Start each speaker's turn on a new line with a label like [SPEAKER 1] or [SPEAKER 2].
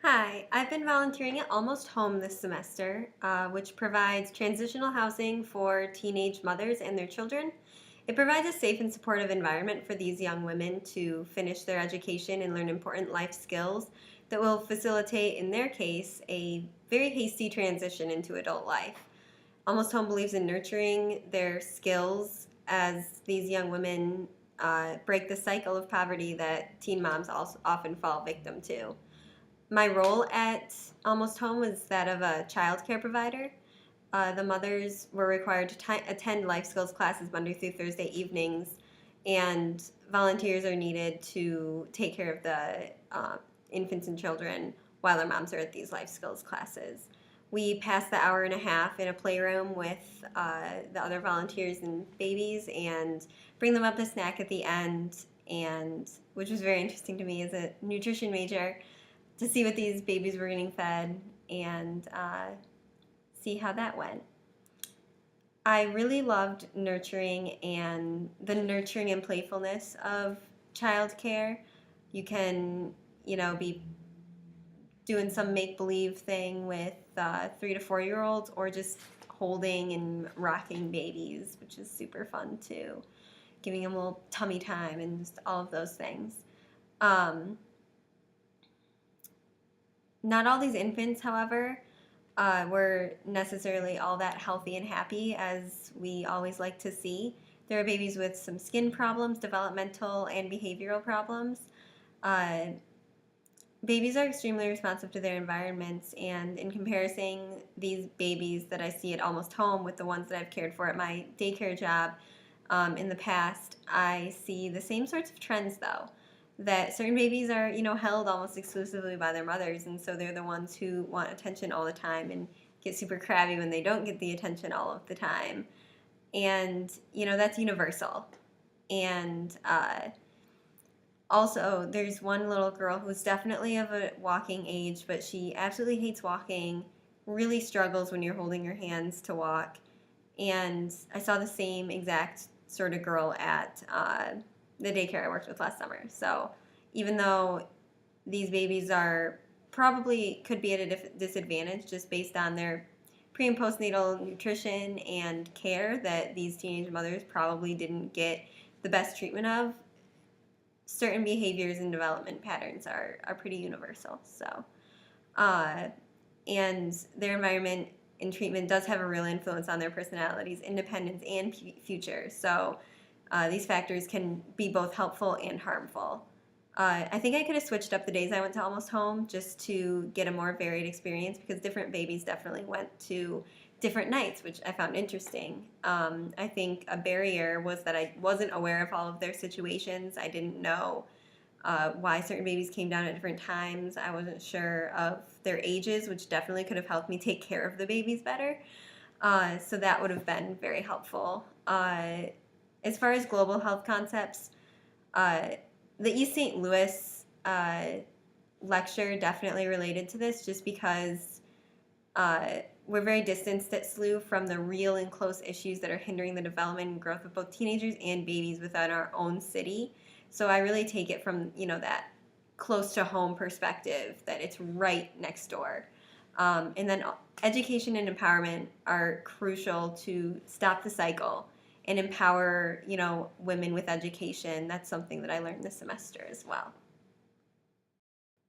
[SPEAKER 1] Hi, I've been volunteering at Almost Home this semester, which provides transitional housing for teenage mothers and their children. It provides a safe and supportive environment for these young women to finish their education and learn important life skills that will facilitate, in their case, a very hasty transition into adult life. Almost Home believes in nurturing their skills as these young women break the cycle of poverty that teen moms also often fall victim to. My role at Almost Home was that of a child care provider. The mothers were required to attend life skills classes Monday through Thursday evenings, and volunteers are needed to take care of the infants and children while their moms are at these life skills classes. We pass the hour and a half in a playroom with the other volunteers and babies and bring them up a snack at the end, and which was very interesting to me as a nutrition major to see what these babies were getting fed and see how that went. I really loved the nurturing and playfulness of childcare. You can, be doing some make believe thing with 3 to 4 year olds, or just holding and rocking babies, which is super fun too. Giving them a little tummy time and just all of those things. Not all these infants, however, were necessarily all that healthy and happy as we always like to see. There are babies with some skin problems, developmental and behavioral problems. Babies are extremely responsive to their environments, and in comparison, these babies that I see at Almost Home with the ones that I've cared for at my daycare job in the past, I see the same sorts of trends though. That certain babies are, held almost exclusively by their mothers, and so they're the ones who want attention all the time and get super crabby when they don't get the attention all of the time. And, that's universal. And also, there's one little girl who's definitely of a walking age, but she absolutely hates walking, really struggles when you're holding her hands to walk. And I saw the same exact sort of girl at the daycare I worked with last summer. So even though these babies are probably could be at a disadvantage just based on their pre and postnatal nutrition and care that these teenage mothers probably didn't get the best treatment of, certain behaviors and development patterns are pretty universal. So, and their environment and treatment does have a real influence on their personalities, independence, and future. So these factors can be both helpful and harmful. I think I could have switched up the days I went to Almost Home just to get a more varied experience, because different babies definitely went to different nights, which I found interesting. I think a barrier was that I wasn't aware of all of their situations. I didn't know why certain babies came down at different times. I wasn't sure of their ages, which definitely could have helped me take care of the babies better. So that would have been very helpful. As far as global health concepts, the East St. Louis lecture definitely related to this, just because we're very distanced at SLU from the real and close issues that are hindering the development and growth of both teenagers and babies within our own city. So I really take it from, that close to home perspective, that it's right next door. And then education and empowerment are crucial to stop the cycle and empower, women with education. That's something that I learned this semester as well.